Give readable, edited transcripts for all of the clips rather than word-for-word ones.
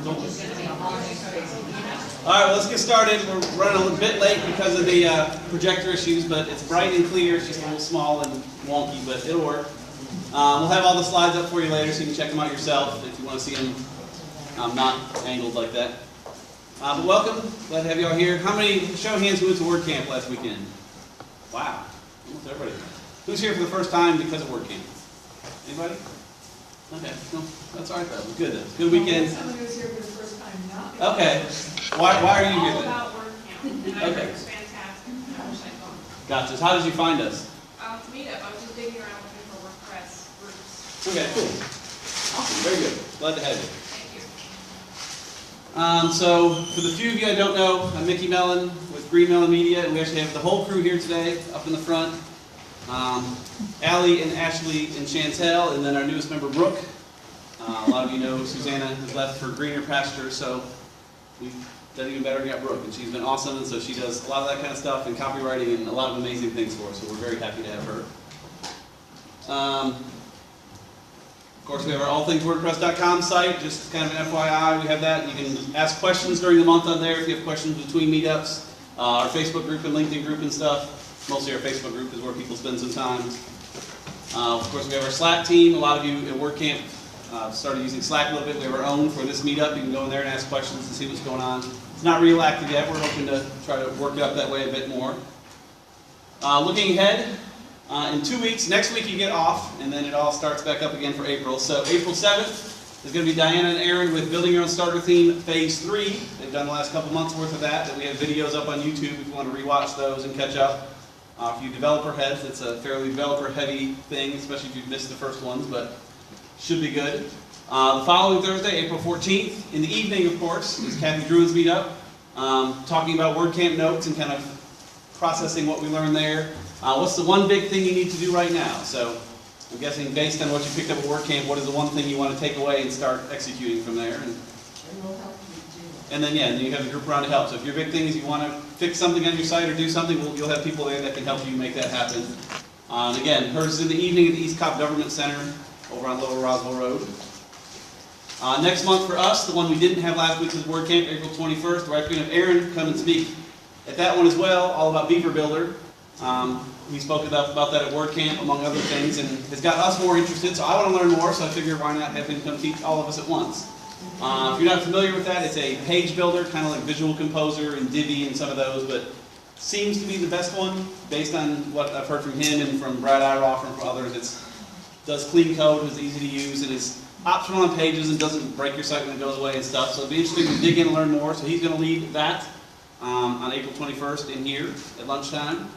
All right, well, let's get started. We're running a little bit late because of the projector issues, but it's bright and clear. It's just a little small and wonky, but it'll work. We'll have all the slides up for you later so you can check them out yourself if you want to see them not angled like that. But welcome. Glad to have you all here. How many, show of hands, who went to WordCamp last weekend? Wow, almost everybody. Who's here for the first time because of WordCamp? Anybody? Okay, no, that's all right though. Good. Good weekend. Someone who's here for the first time, not. Okay. Why are you here All then? about WordCamp, and I heard it was fantastic, and I wish I'd gone. Gotcha. So how did you find us? Meetup, I was just digging around looking for WordPress groups. Okay, cool. Awesome. Very good. Glad to have you. Thank you. So for the few of you I don't know, I'm Mickey Mellen with Mellen Media, and we actually have the whole crew here today up in the front. Allie and Ashley and Chantel, and then our newest member, Brooke. A lot of you know Susanna has left for greener pastures, so we've done even better and got Brooke, and she's been awesome, and so she does a lot of that kind of stuff and copywriting and a lot of amazing things for us, so we're very happy to have her. Of course, we have our allthingswordpress.com site, just kind of an FYI, we have that. You can ask questions during the month on there if you have questions between meetups. Our Facebook group and LinkedIn group and stuff. Mostly our Facebook group is where people spend some time. Of course, we have our Slack team. A lot of you at WordCamp started using Slack a little bit. We have our own for this meetup. You can go in there and ask questions and see what's going on. It's not real active yet. We're hoping to try to work it up that way a bit more. Looking ahead, in 2 weeks, next week you get off, and then it all starts back up again for April. So April 7th is going to be Diana and Aaron with Building Your Own Starter Theme Phase 3. They've done the last couple months worth of that we have videos up on YouTube if you want to rewatch those and catch up. For you developer heads, it's a fairly developer-heavy thing, especially if you've missed the first ones, but should be good. The following Thursday, April 14th, in the evening, of course, is Kathy Druin's Meetup, talking about WordCamp notes and kind of processing what we learned there. What's the one big thing you need to do right now? So I'm guessing based on what you picked up at WordCamp, what is the one thing you want to take away and start executing from there? And then, and you have a group around to help. So if your big thing is you want to fix something on your site or do something, you'll have people there that can help you make that happen. And again, hers is in the evening at the East Cobb Government Center over on Lower Roswell Road. Next month for us, the one we didn't have last week was WordCamp, April 21st. We're actually going to have Aaron come and speak at that one as well, all about Beaver Builder. He spoke about that at WordCamp, among other things, and has got us more interested, so I want to learn more, so I figured why not have him come teach all of us at once. If you're not familiar with that, it's a page builder, kind of like Visual Composer and Divi and some of those, but seems to be the best one based on what I've heard from him and from Brad Iroff and from others. It does clean code, it's easy to use, and it's optional on pages and doesn't break your site when it goes away and stuff. So it'll be interesting to dig in and learn more. So he's going to lead that on April 21st in here at lunchtime.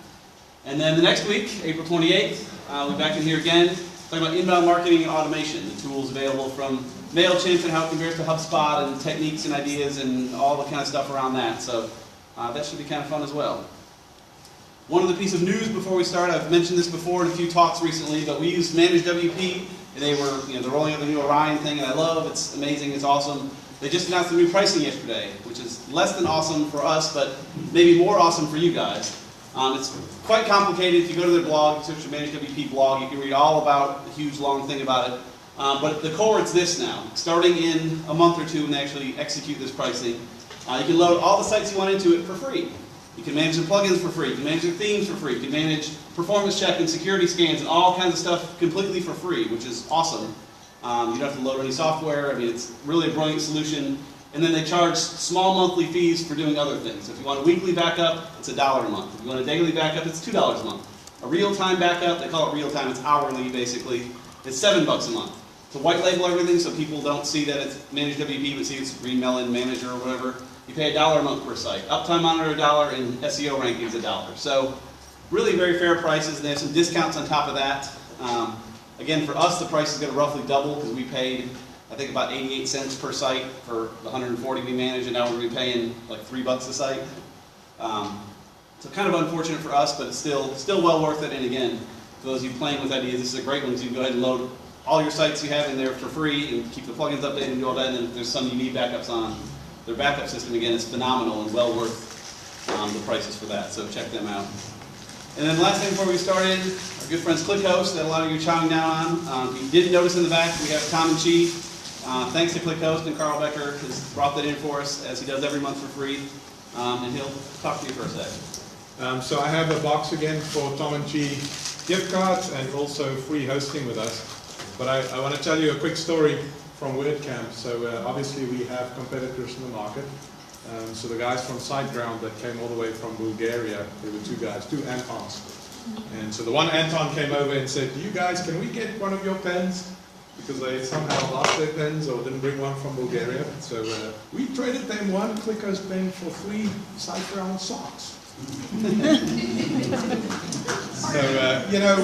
And then the next week, April 28th, we'll be back in here again, talking about inbound marketing and automation, the tools available from MailChimp and how it compares to HubSpot and techniques and ideas and all the kind of stuff around that. So that should be kind of fun as well. One other piece of news before we start, I've mentioned this before in a few talks recently, but we used Managed WP, and they're rolling out the new Orion thing, and I love, it's amazing, it's awesome. They just announced the new pricing yesterday, which is less than awesome for us, but maybe more awesome for you guys. It's quite complicated. If you go to their blog, search the Managed WP blog, you can read all about the huge long thing about it. But the core, it's this now. Starting in a month or two when they actually execute this pricing, you can load all the sites you want into it for free. You can manage their plugins for free. You can manage their themes for free. You can manage performance check and security scans and all kinds of stuff completely for free, which is awesome. You don't have to load any software. I mean, it's really a brilliant solution. And then they charge small monthly fees for doing other things. If you want a weekly backup, it's $1 a month. If you want a daily backup, it's $2 a month. A real-time backup, they call it real-time, it's hourly basically, it's $7 a month. To white label everything so people don't see that it's Managed WP, but see it's Mellen Manager or whatever, you pay $1 a month per site. Uptime Monitor $1 and SEO rankings $1. So really very fair prices. They have some discounts on top of that. Again, for us, the price is going to roughly double because we paid, I think, about 88 cents per site for the 140 we manage, and now we're going to be paying like $3 a site. So kind of unfortunate for us, but it's still well worth it. And again, for those of you playing with ideas, this is a great one. So you can go ahead and load all your sites you have in there for free and keep the plugins updated and do all that. And then if there's some you need backups on, their backup system, again, is phenomenal and well worth the prices for that. So check them out. And then the last thing before we started, our good friends ClickHost that a lot of you are chowing down on. If you didn't notice in the back, we have Tom and Chief. Thanks to ClickHost, and Carl Becker has brought that in for us, as he does every month for free. And he'll talk to you for a sec. So I have a box again for Tom and Chi gift cards and also free hosting with us. But I want to tell you a quick story from WordCamp. So obviously we have competitors in the market. So the guys from SiteGround that came all the way from Bulgaria, there were two guys, two Antons. And so the one Anton came over and said, you guys, can we get one of your pens? Because they somehow lost their pens or didn't bring one from Bulgaria. So we traded them one ClickHost pen for 3 SiteGround socks. So, you know,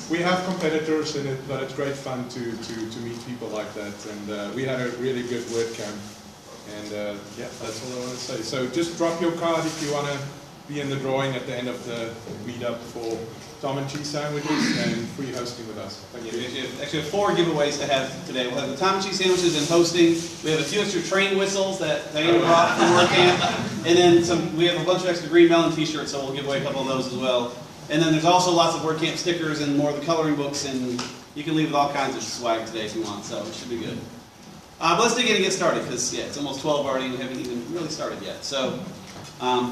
we have competitors in it, but it's great fun to meet people like that. And we had a really good WordCamp. And yeah, that's all I want to say. So just drop your card if you want to be in the drawing at the end of the meetup for Tom and Cheese sandwiches and free hosting with us. Thank you. We actually have 4 giveaways to have today. We'll have the Tom and Cheese sandwiches and hosting. We have a few extra train whistles that Diana brought from WordCamp. And then we have a bunch of extra green Mellen t-shirts, so we'll give away a couple of those as well. And then there's also lots of WordCamp stickers and more of the coloring books, and you can leave with all kinds of swag today if you want, so it should be good. But let's dig in and get started, because yeah, it's almost 12 already and we haven't even really started yet. So,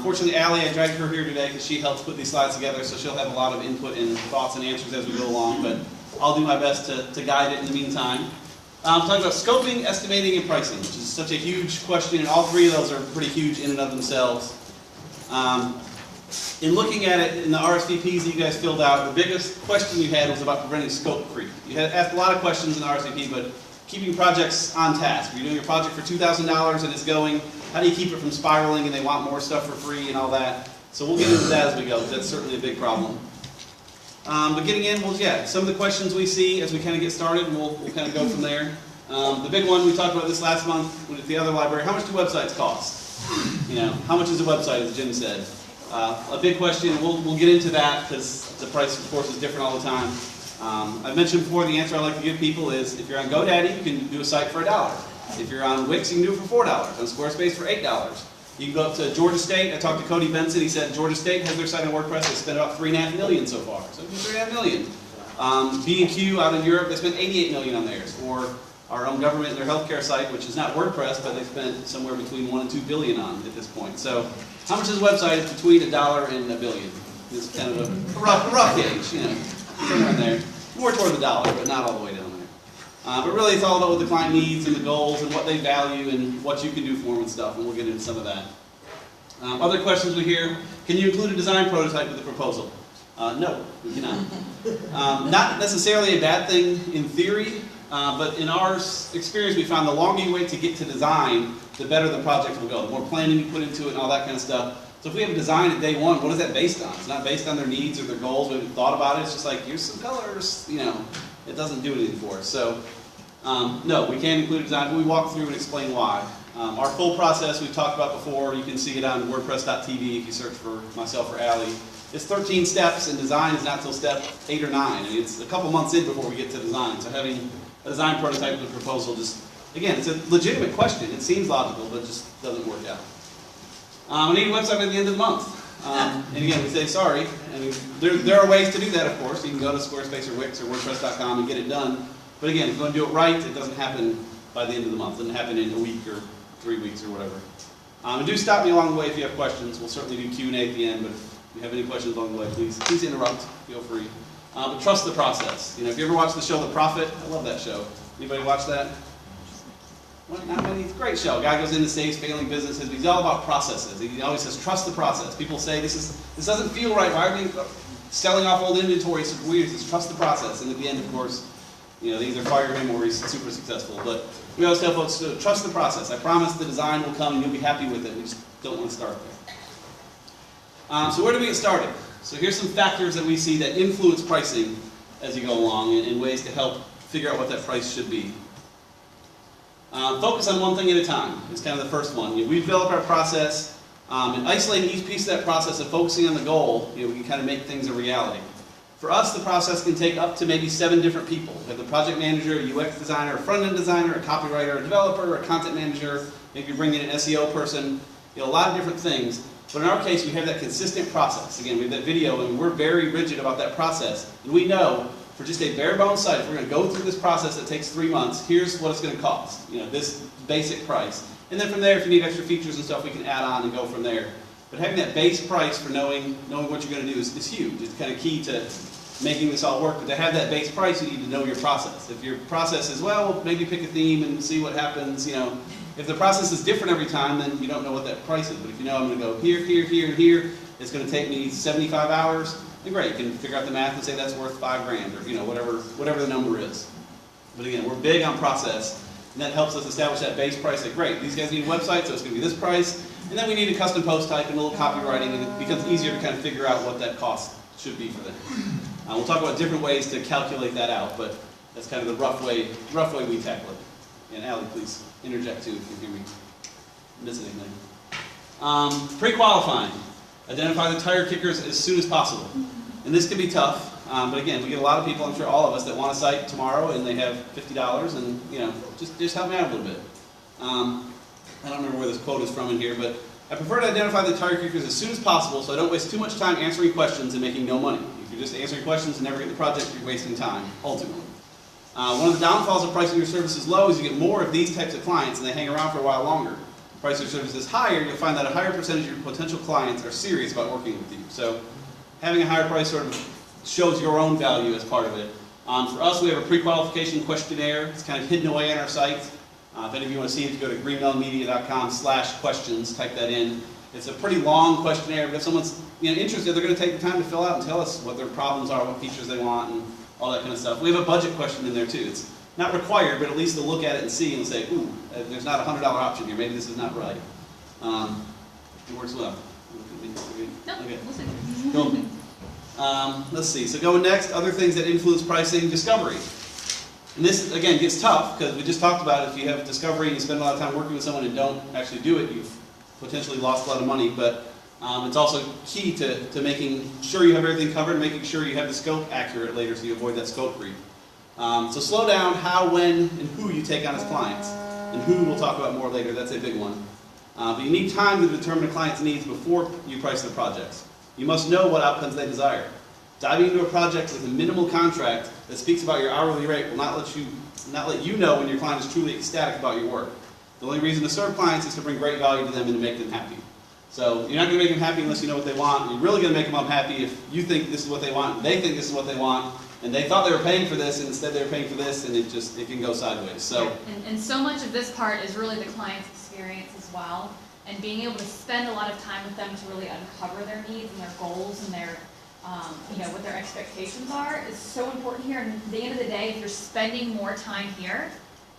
fortunately, Allie, I dragged her here today because she helps put these slides together, so she'll have a lot of input and thoughts and answers as we go along, but I'll do my best to guide it in the meantime. Talking about scoping, estimating, and pricing, which is such a huge question, and all 3 of those are pretty huge in and of themselves. In looking at it in the RSVPs that you guys filled out, the biggest question you had was about preventing scope creep. You had asked a lot of questions in the RSVP, but keeping projects on task. You're doing a project for $2,000 and it's going, how do you keep it from spiraling and they want more stuff for free and all that? So we'll get into that as we go, because that's certainly a big problem. But getting in, well, yeah, some of the questions we see as we kind of get started, and we'll kind of go from there. The big one, we talked about this last month with the other library, how much do websites cost? You know, how much is a website, as Jim said? A big question, we'll get into that, because the price, of course, is different all the time. I've mentioned before, the answer I like to give people is, if you're on GoDaddy, you can do a site for $1. If you're on Wix, you can do it for $4. On Squarespace for $8. You can go up to Georgia State. I talked to Cody Benson. He said Georgia State has their site on WordPress. They spent about $3.5 million so far. So $3.5 million. B&Q out in Europe, they spent $88 million on theirs. Or our own government and their healthcare site, which is not WordPress, but they spent somewhere between $1 and $2 billion on at this point. So how much is a website? It's between $1 and $1 billion. It's kind of a rough gauge, you know, somewhere in there. More toward the dollar, but not all the way down there. But really, it's all about what the client needs and the goals and what they value and what you can do for them and stuff, and we'll get into some of that. Other questions we hear, can you include a design prototype with the proposal? No, we cannot. Not necessarily a bad thing in theory, but in our experience, we found the longer you wait to get to design, the better the project will go. The more planning you put into it and all that kind of stuff. So if we have a design at day 1, what is that based on? It's not based on their needs or their goals. We haven't thought about it. It's just like, here's some colors, you know. It doesn't do anything for us. So, no, we can't include a design, but we walk through and explain why. Our full process we've talked about before. You can see it on WordPress.tv if you search for myself or Allie. It's 13 steps, and design is not until step 8 or 9. I mean, it's a couple months in before we get to design. So having a design prototype with a proposal just, again, it's a legitimate question. It seems logical, but it just doesn't work out. I need a website by the end of the month. And again, we say sorry. And there are ways to do that, of course. You can go to Squarespace or Wix or WordPress.com and get it done. But again, if you want to do it right, it doesn't happen by the end of the month. It doesn't happen in a week or 3 weeks or whatever. And do stop me along the way if you have questions. We'll certainly do Q&A at the end, but if you have any questions along the way, please interrupt. Feel free. But trust the process. You know, if you ever watch the show The Prophet, I love that show. Anybody watch that? Well, not many. It's a great show. A guy goes into saves failing businesses, but he's all about processes. He always says, trust the process. People say, this doesn't feel right. Why are we selling off old inventory? It's weird. He says, trust the process. And at the end, of course, you know, they either fire him or he's super successful. But we always tell folks, trust the process. I promise the design will come and you'll be happy with it. We just don't want to start there. So where do we get started? So here's some factors that we see that influence pricing as you go along and ways to help figure out what that price should be. Focus on one thing at a time is kind of the first one. You know, we've developed our process, and isolating each piece of that process and focusing on the goal, you know, we can kind of make things a reality. For us, the process can take up to maybe 7 different people. We have the project manager, a UX designer, a front-end designer, a copywriter, a developer, a content manager, maybe you bring in an SEO person, you know, a lot of different things. But in our case, we have that consistent process. Again, we have that video, and we're very rigid about that process. And we know for just a bare bones site, if we're going to go through this process that takes 3 months, here's what it's going to cost. You know, this basic price. And then from there, if you need extra features and stuff, we can add on and go from there. But having that base price for knowing what you're going to do is huge. It's kind of key to making this all work. But to have that base price, you need to know your process. If your process is, well, maybe pick a theme and see what happens, you know. If the process is different every time, then you don't know what that price is. But if you know I'm going to go here, here, here, and here, it's going to take me 75 hours, then great. You can figure out the math and say that's worth $5 grand, or you know, whatever the number is. But again, we're big on process, and that helps us establish that base price. Like, great, these guys need a website, so it's going to be this price. And then we need a custom post type and a little copywriting, and it becomes easier to kind of figure out what that cost should be for them. We'll talk about different ways to calculate that out, but that's kind of the rough way we tackle it. And Allie, please interject too if you hear me miss anything. Pre-qualifying. Identify the tire kickers as soon as possible. And this can be tough, but again, we get a lot of people, I'm sure all of us, that want a site tomorrow and they have $50 and, you know, just help me out a little bit. I don't remember where this quote is from in here, but I prefer to identify the tire kickers as soon as possible so I don't waste too much time answering questions and making no money. If you're just answering questions and never get the project, you're wasting time, ultimately. One of the downfalls of pricing your services low is you get more of these types of clients and they hang around for a while longer. Price your services higher, you'll find that a higher percentage of your potential clients are serious about working with you. So having a higher price sort of shows your own value as part of it. For us, we have a pre-qualification questionnaire. It's kind of hidden away on our site. If any of you want to see it, you go to greenmellenmedia.com/questions, type that in. It's a pretty long questionnaire, but if someone's interested, they're going to take the time to fill out and tell us what their problems are, what features they want, and all that kind of stuff. We have a budget question in there too. It's not required, but at least to look at it and see and say, ooh, there's not a $100 option here. Maybe this is not right. It works well. No, okay. we'll see. Cool. Let's see. So going next, other things that influence pricing, discovery. And this, again, gets tough because we just talked about if you have discovery and you spend a lot of time working with someone and don't actually do it, you've potentially lost a lot of money. But it's also key to making sure you have everything covered and making sure you have the scope accurate later so you avoid that scope creep. So slow down how, when, and who you take on as clients. And who we'll talk about more later, that's a big one. But you need time to determine a client's needs before you price their projects. You must know what outcomes they desire. Diving into a project with a minimal contract that speaks about your hourly rate will not let you know when your client is truly ecstatic about your work. The only reason to serve clients is to bring great value to them and to make them happy. So you're not going to make them happy unless you know what they want. You're really going to make them unhappy if you think this is what they want, and they think this is what they want, and they thought they were paying for this, and instead they were paying for this, and it can go sideways. So, and so much of this part is really the client's experience as well, and being able to spend a lot of time with them to really uncover their needs and their goals and their, what their expectations are is so important here. And at the end of the day, if you're spending more time here,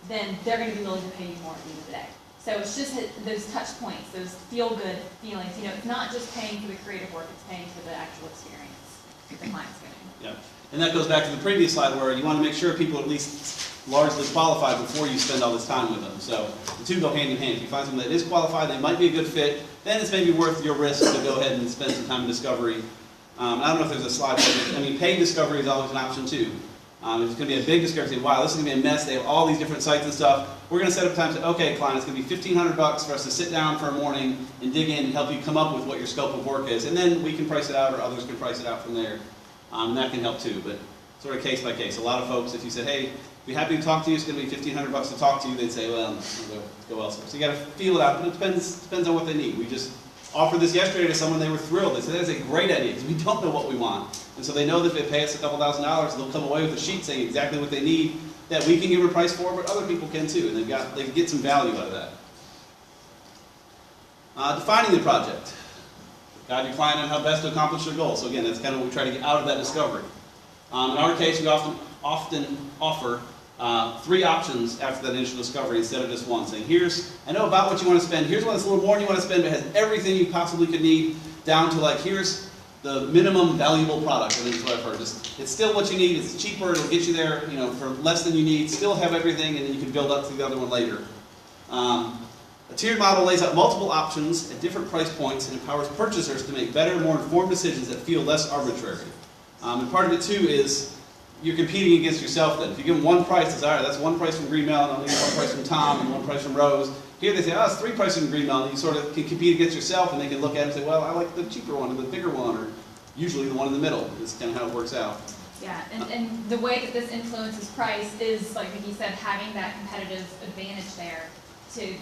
then they're going to be willing to pay you more at the end of the day. So it's just those touch points, those feel-good feelings. It's not just paying for the creative work, it's paying for the actual experience that the client's getting. yeah. And that goes back to the previous slide where you want to make sure people at least largely qualified before you spend all this time with them. So the two go hand in hand. If you find someone that is qualified, they might be a good fit, then it's maybe worth your risk to go ahead and spend some time in discovery. I don't know if there's a slide for it. Paid discovery is always an option too. If it's going to be a big discovery, say, wow, this is going to be a mess. They have all these different sites and stuff. We're going to set up time to say, okay, client, it's going to be $1,500 for us to sit down for a morning and dig in and help you come up with what your scope of work is. And then we can price it out or others can price it out from there. And that can help too, but sort of case by case. A lot of folks, if you said, hey, be happy to talk to you, it's going to be $1,500 to talk to you, they'd say, well, no, go elsewhere. So you got to feel it out, but it depends on what they need. We just offered this yesterday to someone, they were thrilled. They said, that's a great idea, because we don't know what we want. And so they know that if they pay us a couple $1,000s, they'll come away with a sheet saying exactly what they need that we can give a price for, but other people can too, and they can get some value out of that. Defining the project. Guide your client on how best to accomplish their goals. So again, that's kind of what we try to get out of that discovery. In our case, we often offer 3 options after that initial discovery instead of just one, saying, I know about what you want to spend, here's one that's a little more than you want to spend, but has everything you possibly could need, down to like, here's the minimum valuable product. I think is what I've heard. It's still what you need, it's cheaper, it'll get you there for less than you need, still have everything, and then you can build up to the other one later. A tiered model lays out multiple options at different price points and empowers purchasers to make better, more informed decisions that feel less arbitrary. And part of it too is you're competing against yourself then. If you give them one price, it's all right, that's one price from Green Mellen, I'll give one price from Tom, and one price from Rose. Here they say, oh, it's 3 prices from Green Mellen. You sort of can compete against yourself, and they can look at it and say, well, I like the cheaper one, or the bigger one, or usually the one in the middle. That's kind of how it works out. Yeah, and the way that this influences price is, like Vicki said, having that competitive advantage there to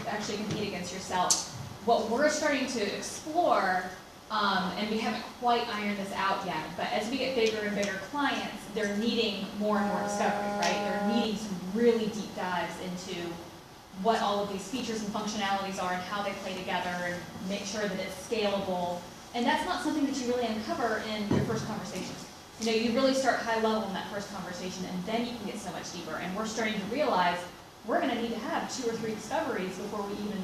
actually compete against yourself. What we're starting to explore, and we haven't quite ironed this out yet, but as we get bigger and bigger clients, they're needing more and more discovery, right? They're needing some really deep dives into what all of these features and functionalities are and how they play together and make sure that it's scalable. And that's not something that you really uncover in your first conversation. You know, you really start high level in that first conversation, and then you can get so much deeper. And we're starting to realize we're going to need to have 2 or 3 discoveries before we even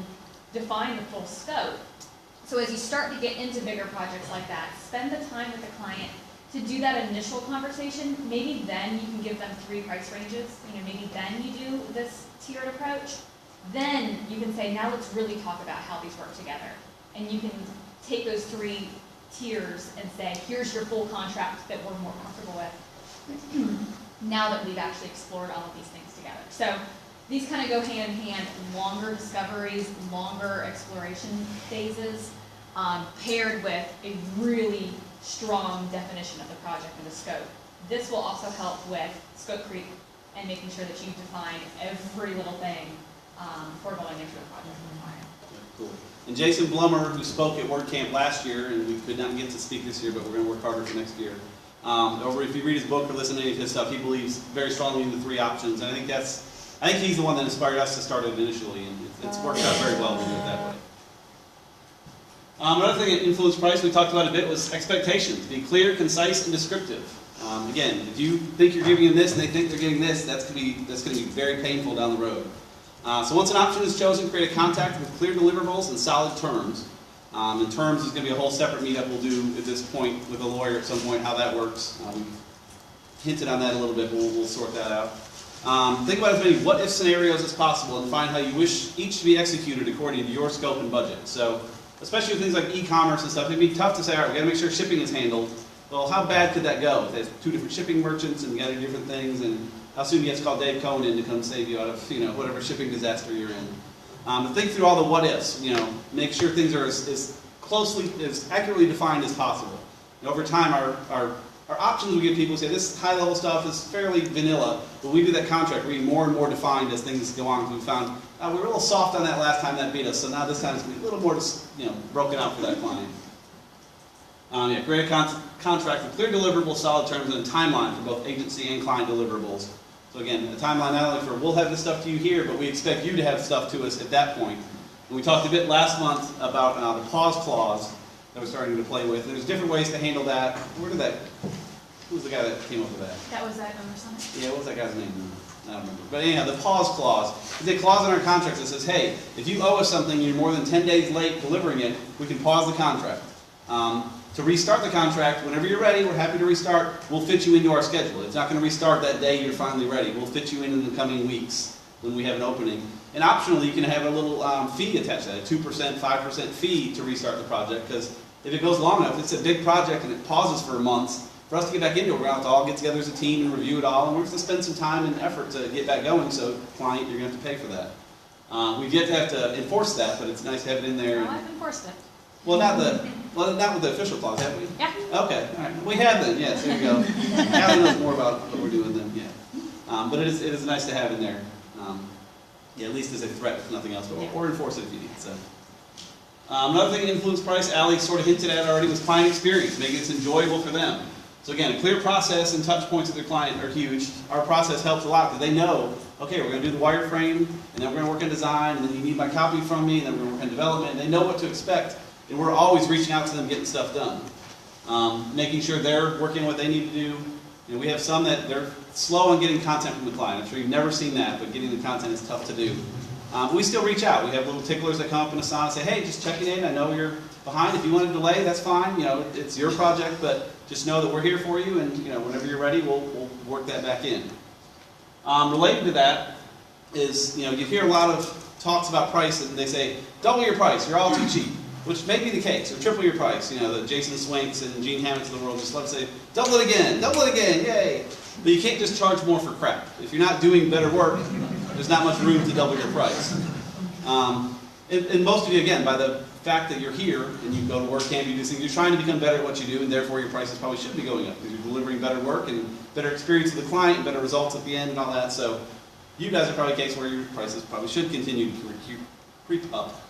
define the full scope. So as you start to get into bigger projects like that, spend the time with the client to do that initial conversation. Maybe then you can give them 3 price ranges. You know, maybe then you do this tiered approach. Then you can say, now let's really talk about how these work together. And you can take those 3 tiers and say, here's your full contract that we're more comfortable with now that we've actually explored all of these things together. So these kind of go hand in hand, longer discoveries, longer exploration phases, paired with a really strong definition of the project and the scope. This will also help with scope creep and making sure that you've defined every little thing before going into a project with the client. Cool. And Jason Blummer, who spoke at WordCamp last year, and we could not get to speak this year, but we're going to work harder for next year. If you read his book or listen to any of his stuff, he believes very strongly in the 3 options, and I think he's the one that inspired us to start it initially, and it's worked out very well to do it that way. Another thing that influenced price we talked about a bit was expectations. Be clear, concise, and descriptive. Again, if you think you're giving them this and they think they're getting this, that's going to be very painful down the road. So once an option is chosen, create a contact with clear deliverables and solid terms. And terms is going to be a whole separate meetup we'll do at this point with a lawyer at some point, how that works. We hinted on that a little bit, but we'll sort that out. Think about as many what-if scenarios as possible and find how you wish each to be executed according to your scope and budget. So, especially with things like e-commerce and stuff, it'd be tough to say, all right, we got to make sure shipping is handled. Well, how bad could that go? If there's 2 different shipping merchants and you got to do different things, and how soon you have to call Dave Cohn in to come save you out of, whatever shipping disaster you're in. But think through all the what-ifs. Make sure things are as accurately defined as possible. And over time, our options we give people say this high-level stuff is fairly vanilla, but we do that contract read more and more defined as things go on. We found we were a little soft on that last time that beat us, so now this time it's going to be a little more broken out for that client. Create a contract with clear deliverables, solid terms, and a timeline for both agency and client deliverables. So again, a timeline not only for we'll have this stuff to you here, but we expect you to have stuff to us at that point. And we talked a bit last month about the pause clause that we're starting to play with. There's different ways to handle that. Who was the guy that came up with that? That was that number something? Yeah, what was that guy's name? I don't remember. But anyhow, the pause clause is a clause in our contract that says, hey, if you owe us something and you're more than 10 days late delivering it, we can pause the contract. To restart the contract, whenever you're ready, we're happy to restart. We'll fit you into our schedule. It's not going to restart that day you're finally ready. We'll fit you in the coming weeks when we have an opening. And optionally, you can have a little fee attached to that, a 2%, 5% fee to restart the project, because if it goes long enough, it's a big project and it pauses for months. For us to get back into it, we're going to have to all get together as a team and review it all, and we're going to spend some time and effort to get back going, so client, you're going to have to pay for that. We've yet to have to enforce that, but it's nice to have it in there. Well, I've enforced it. Well, not with the official clause, have we? Yeah. Okay, all right. We have then, yes, there you go. Allie knows more about what we're doing than, but it is nice to have in there. At least as a threat, if nothing else, but or enforce it if you need. So, another thing that influenced price, Allie sort of hinted at already, was client experience, making it enjoyable for them. So again, a clear process and touch points with their client are huge. Our process helps a lot because they know, okay, we're going to do the wireframe, and then we're going to work on design, and then you need my copy from me, and then we're going to work on development, and they know what to expect. And we're always reaching out to them, getting stuff done. Making sure they're working what they need to do. We have some that they're slow on getting content from the client. I'm sure you've never seen that, but getting the content is tough to do. But we still reach out. We have little ticklers that come up in Asana and say, hey, just checking in. I know you're behind. If you want to delay, that's fine. It's your project, but just know that we're here for you, and whenever you're ready, we'll work that back in. Related to that is, you hear a lot of talks about price, and they say, double your price. You're all too cheap. Which may be the case, or triple your price. The Jason Swanks and Gene Hammocks of the world just love to say, double it again, yay! But you can't just charge more for crap. If you're not doing better work, there's not much room to double your price. and most of you, again, by the fact that you're here and you go to WordCamp, you do things, you're trying to become better at what you do, and therefore your prices probably should be going up because you're delivering better work and better experience to the client and better results at the end and all that. So you guys are probably a case where your prices probably should continue to creep up.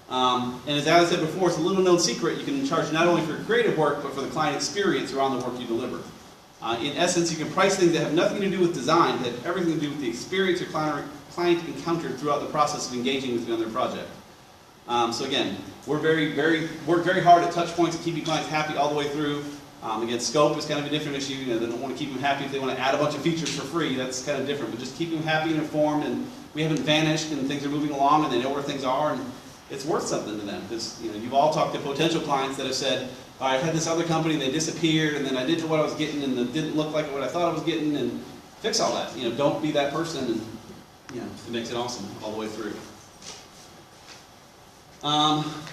And as I said before, it's a little known secret. You can charge not only for creative work, but for the client experience around the work you deliver. In essence, you can price things that have nothing to do with design, that have everything to do with the experience your client encountered throughout the process of engaging with you on their project. So again, work very hard at touch points and keeping clients happy all the way through. Again, scope is kind of a different issue. You know, they don't want to keep them happy if they want to add a bunch of features for free. That's kind of different. But just keep them happy and informed, and we haven't vanished, and things are moving along, and they know where things are, and it's worth something to them. Because you've all talked to potential clients that have said, all right, I had this other company, and they disappeared, and then I did what I was getting, and it didn't look like what I thought I was getting, and fix all that. Don't be that person, and it makes it awesome all the way through.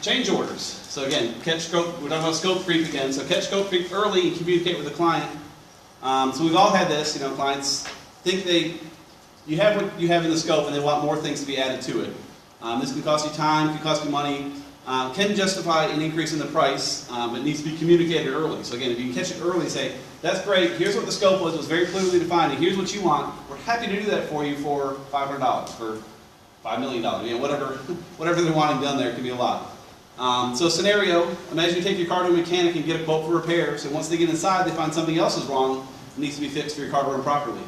Change orders. So again, catch scope. We're talking about scope creep again. So catch scope creep early and communicate with the client. So we've all had this. Clients think you have what you have in the scope, and they want more things to be added to it. This can cost you time, can cost you money, can justify an increase in the price, but needs to be communicated early. So again, if you can catch it early, say, that's great, here's what the scope was, it was very clearly defined, and here's what you want. We're happy to do that for you for $500, for $5 million, whatever they're wanting done there, can be a lot. So scenario, imagine you take your car to a mechanic and get a quote for repairs, and once they get inside, they find something else is wrong, and needs to be fixed for your car to run properly.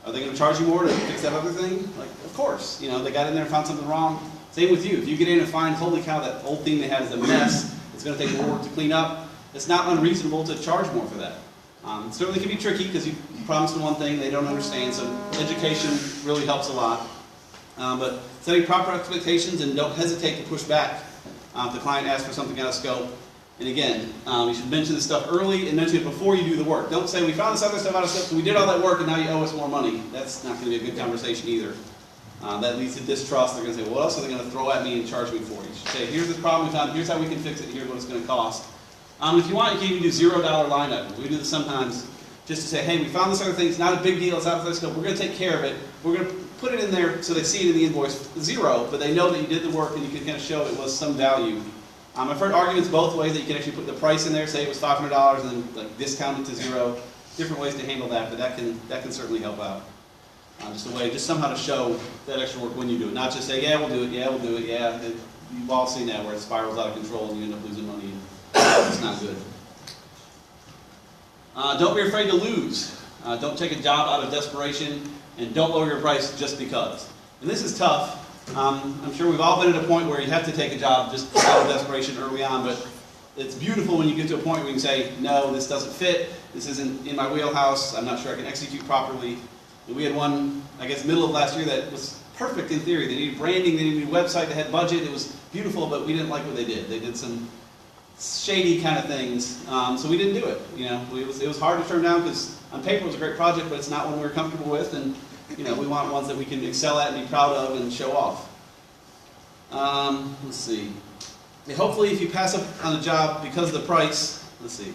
Are they going to charge you more to fix that other thing? Of course. They got in there and found something wrong. Same with you. If you get in and find, holy cow, that old thing they had is a mess, it's going to take more work to clean up, it's not unreasonable to charge more for that. It certainly can be tricky because you promised them one thing they don't understand, so education really helps a lot. But setting proper expectations, and don't hesitate to push back if the client asks for something out of scope. And again, you should mention this stuff early and mention it before you do the work. Don't say, we found this other stuff out of scope, so we did all that work and now you owe us more money. That's not going to be a good conversation either. That leads to distrust. They're going to say, well, what else are they going to throw at me and charge me for? You should say, here's the problem we found, here's how we can fix it, here's what it's going to cost. If you want, you can even do $0 line items. We do this sometimes just to say, hey, we found this other thing, it's not a big deal, it's out of the scope, we're going to take care of it. We're going to put it in there so they see it in the invoice, $0, but they know that you did the work and you can kind of show it was some value. I've heard arguments both ways, that you can actually put the price in there, say it was $500 and then discount it to $0. Different ways to handle that, but that can certainly help out. Just somehow to show that extra work when you do it. Not just say, yeah, we'll do it, yeah, we'll do it, yeah. You've all seen that where it spirals out of control and you end up losing money. It's not good. Don't be afraid to lose. Don't take a job out of desperation, and don't lower your price just because. And this is tough. I'm sure we've all been at a point where you have to take a job just out of desperation early on, but it's beautiful when you get to a point where you can say, no, this doesn't fit, this isn't in my wheelhouse, I'm not sure I can execute properly. And we had one, I guess, middle of last year that was perfect in theory. They needed branding, they needed a website, they had budget, it was beautiful, but we didn't like what they did. They did some shady kind of things, so we didn't do it. It was hard to turn down because on paper it was a great project, but it's not one we were comfortable with, and we want ones that we can excel at and be proud of and show off. Let's see. Yeah, hopefully, if you pass up on a job because of the price, let's see.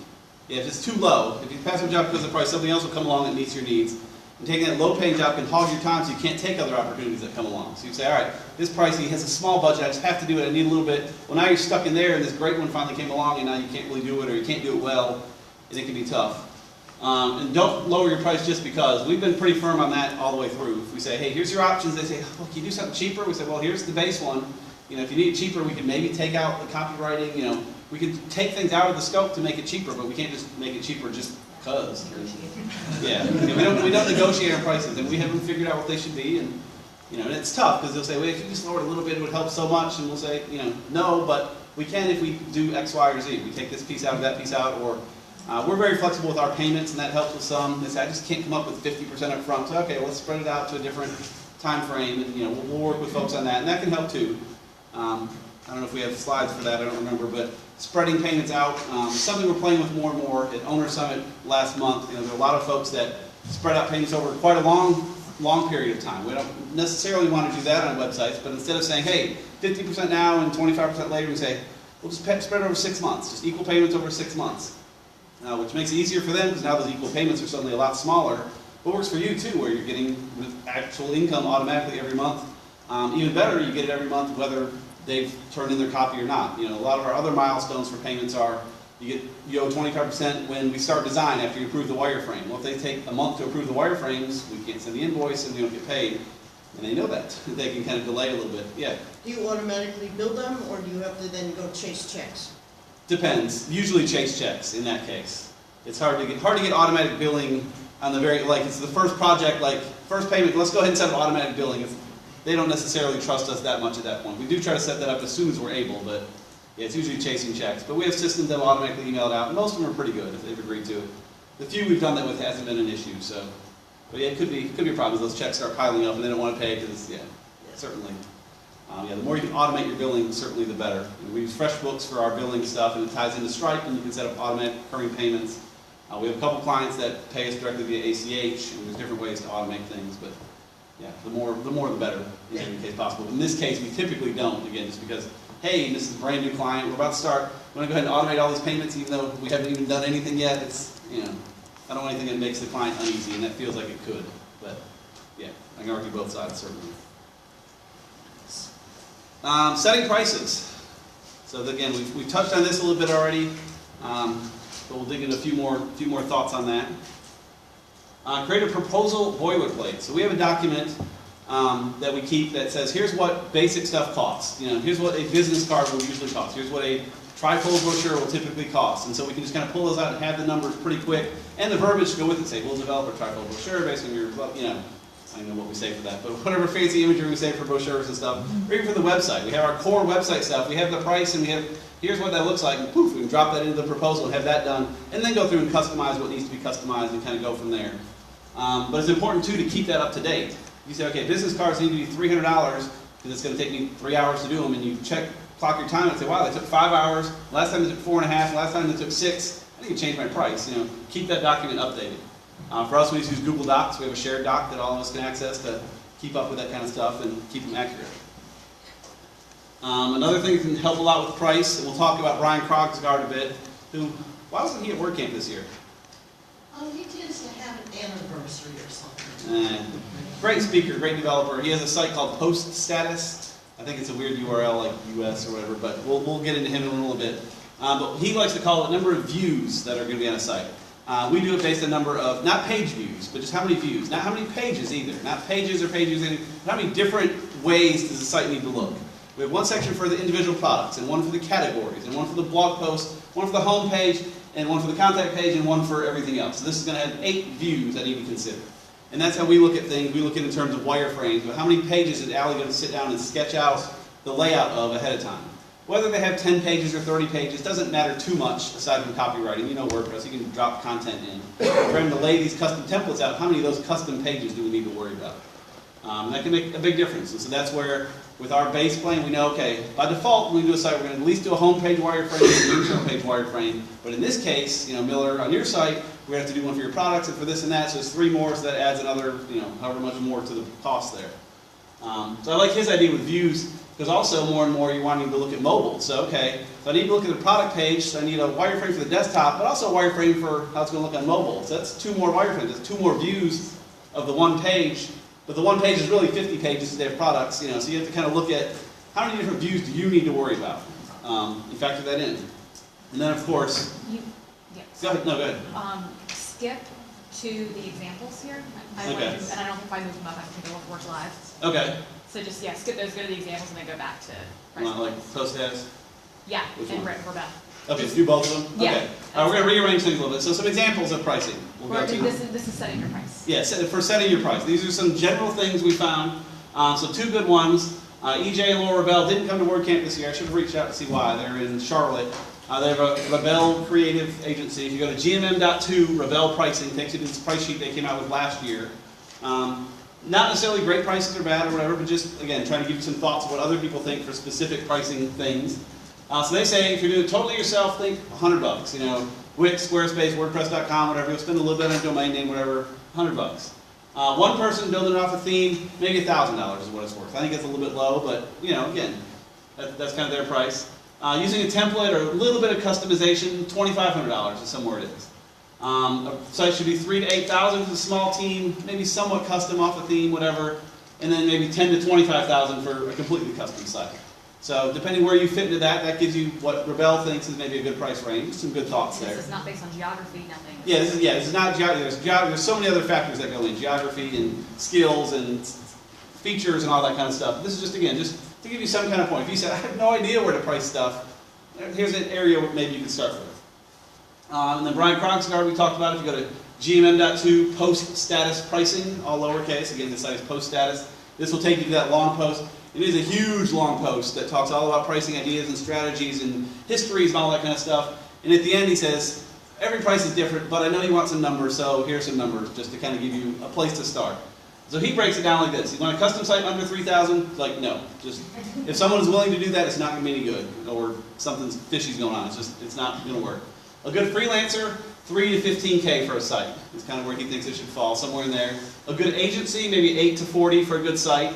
Yeah, if it's too low, if you pass up a job because of the price, something else will come along that meets your needs. And taking that low-paying job can hog your time, so you can't take other opportunities that come along. So you say, all right, this pricey has a small budget, I just have to do it, I need a little bit. Well, now you're stuck in there, and this great one finally came along, and now you can't really do it, or you can't do it well, and it can be tough. And don't lower your price just because. We've been pretty firm on that all the way through. If we say, hey, here's your options, they say, well, can you do something cheaper? We say, well, here's the base one. If you need it cheaper, we can maybe take out the copywriting. We can take things out of the scope to make it cheaper, but we can't just make it cheaper just because. Yeah, we don't negotiate our prices, and we haven't figured out what they should be. And and it's tough because they'll say, well, if you just lowered a little bit, it would help so much. And we'll say, no, but we can if we do X, Y, or Z. We take this piece out, that piece out, or we're very flexible with our payments, and that helps with some. They say, I just can't come up with 50% up front. So okay, well, let's spread it out to a different time frame, and we'll work with folks on that, and that can help too. I don't know if we have slides for that, I don't remember, but spreading payments out, something we're playing with more and more. At Owner Summit last month, there are a lot of folks that spread out payments over quite a long period of time. We don't necessarily want to do that on websites, but instead of saying, hey, 50% now and 25% later, we say, we'll just spread it over 6 months, just equal payments over 6 months, which makes it easier for them because now those equal payments are suddenly a lot smaller, but works for you too, where you're getting actual income automatically every month. Even better, you get it every month whether they've turned in their copy or not. You know, a lot of our other milestones for payments are you owe 25% when we start design after you approve the wireframe. Well, if they take a month to approve the wireframes, we can't send the invoice and we don't get paid. And they know that. They can kind of delay a little bit. Yeah. Do you automatically bill them, or do you have to then go chase checks? Depends. Usually chase checks in that case. It's hard to get automatic billing on the very, like, it's the first project, like, first payment, let's go ahead and set up automatic billing. They don't necessarily trust us that much at that point. We do try to set that up as soon as we're able, but yeah, it's usually chasing checks. But we have systems that will automatically email it out, and most of them are pretty good if they've agreed to it. The few we've done that with hasn't been an issue, so. But yeah, it could be a problem. Those checks start piling up and they don't want to pay because, yeah, certainly. Yeah, the more you can automate your billing, certainly the better. And we use FreshBooks for our billing stuff, and it ties into Stripe, and you can set up automatic recurring payments. We have a couple clients that pay us directly via ACH, and there's different ways to automate things, but yeah, the more the better in every case possible. In this case, we typically don't, again, just because, hey, this is a brand new client, we're about to start, we want to go ahead and automate all these payments even though we haven't even done anything yet. It's, you know, I don't want anything that makes the client uneasy, and that feels like it could, but yeah, I can argue both sides, certainly. Setting prices. So again, we've touched on this a little bit already, but we'll dig into a few more thoughts on that. Create a proposal boilerplate. So we have a document that we keep that says, here's what basic stuff costs. You know, here's what a business card will usually cost. Here's what a trifold brochure will typically cost. And so we can just kind of pull those out and have the numbers pretty quick, and the verbiage to go with it. Say, we'll develop a trifold brochure based on your, you know, I don't know what we say for that, but whatever fancy imagery we say for brochures and stuff, or even for the website. We have our core website stuff. We have the price, and we have, here's what that looks like, and poof, we can drop that into the proposal and have that done, and then go through and customize what needs to be customized and kind of go from there. But it's important, too, to keep that up to date. You say, okay, business cards need to be $300 because it's going to take me 3 hours to do them, and you clock your time and say, wow, they took 5 hours, last time they took 4.5, last time they took 6, I need to change my price. You know, keep that document updated. For us, we just use Google Docs. We have a shared doc that all of us can access to keep up with that kind of stuff and keep them accurate. Another thing that can help a lot with price, and we'll talk about Brian Krogsgaard a bit, who, why wasn't he at WordCamp this year? Oh, he tends to have an anniversary or something. Great speaker, great developer. He has a site called Post Status. I think it's a weird URL like US or whatever, but we'll get into him in a little bit. But he likes to call it number of views that are going to be on a site. We do it based on number of, not page views, but just how many views. Not how many pages either. Not pages or pages, but how many different ways does the site need to look. We have one section for the individual products, and one for the categories, and one for the blog post, one for the home page, and one for the contact page, and one for everything else. So this is going to have 8 views that need to be considered. And that's how we look at things. We look at it in terms of wireframes, but how many pages is Allie going to sit down and sketch out the layout of ahead of time? Whether they have 10 pages or 30 pages doesn't matter too much aside from copywriting. You know WordPress, you can drop content in. For him to lay these custom templates out, how many of those custom pages do we need to worry about? That can make a big difference. And so that's where, with our base plan, we know, okay, by default, when we do a site, we're going to at least do a home page wireframe and an internal page wireframe. But in this case, you know, Miller, on your site, we're going to have to do one for your products and for this and that. So there's 3 more, so that adds another, you know, however much more to the cost there. So I like his idea with views, because also more and more you're wanting to look at mobile. So, okay, so I need to look at the product page, so I need a wireframe for the desktop, but also a wireframe for how it's going to look on mobile. So that's 2 more wireframes. That's 2 more views of the one page. But the one page is really 50 pages if they have products, you know, so you have to kind of look at how many different views do you need to worry about. You factor that in. And then, of course, go ahead. No, go ahead. Skip to the examples here. Okay. And I don't know if I move them up, I think it'll work live. Okay. So just, yeah, skip those, go to the examples, and then go back to price Like points. post status? Yeah, Which and one? Rebel. Okay, let's do both of them? Yeah. Okay. We're going to rearrange things a little bit. So some examples of pricing. We'll go to. This is setting your price. Yeah, for setting your price. These are some general things we found. So 2 good ones. EJ and Laura Rebel didn't come to WordCamp this year. I should have reached out to see why. They're in Charlotte. They have a Rebel creative agency. If you go to gmm.to, Rebel pricing takes you to this price sheet they came out with last year. Not necessarily great prices or bad or whatever, but just, again, trying to give you some thoughts of what other people think for specific pricing things. So they say if you're doing it totally yourself, think $100. You know, Wix, Squarespace, WordPress.com, whatever. You'll spend a little bit on a domain name, whatever, $100. One person building it off a theme, maybe $1,000 is what it's worth. I think it's a little bit low, but, you know, again, that's kind of their price. Using a template or a little bit of customization, $2,500 is somewhere it is. A site should be $3,000 to $8,000 for a small team, maybe somewhat custom off a theme, whatever. and then maybe 10 to 25,000 for a completely custom site. So depending where you fit into that, that gives you what Rebel thinks is maybe a good price range. Some good thoughts there. This is not based on geography, nothing. Yeah, this is not geography. There's so many other factors that go in, geography and skills and features and all that kind of stuff. This is just, again, just to give you some kind of point. If you said, I have no idea where to price stuff, here's an area where maybe you can start with. And then Brian Kronsgaard, we talked about. If you go to GMM.2, post status pricing, all lowercase. Again, this site is post status. This will take you to that long post. It is a huge long post that talks all about pricing ideas and strategies and histories and all that kind of stuff. And at the end he says, every price is different, but I know you want some numbers, so here's some numbers just to kind of give you a place to start. So he breaks it down like this. You want a custom site under 3,000? Like, no. Just, if someone is willing to do that, it's not going to be any good. Or something fishy's going on. It's not going to work. A good freelancer, 3 to 15K for a site. Is kind of where he thinks it should fall, somewhere in there. A good agency, maybe 8 to 40 for a good site.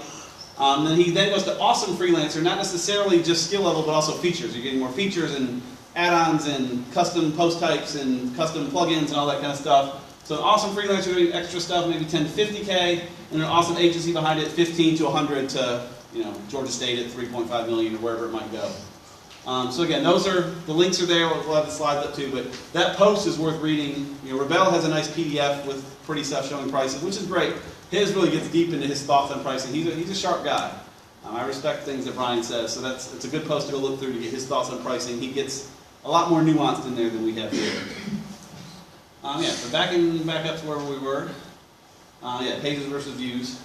Then he goes to awesome freelancer, not necessarily just skill level, but also features. You're getting more features and add-ons and custom post types and custom plugins and all that kind of stuff. So an awesome freelancer doing extra stuff, maybe 10 to 50K, and an awesome agency behind it, 15 to 100 to, Georgia State at 3.5 million or wherever it might go. So again, the links are there. We'll have the slides up too, but that post is worth reading. Rebel has a nice PDF with pretty stuff showing prices, which is great. His really gets deep into his thoughts on pricing. He's a sharp guy. I respect things that Brian says, so it's a good post to go look through to get his thoughts on pricing. He gets a lot more nuanced in there than we have here. So back up to where we were. Pages versus views.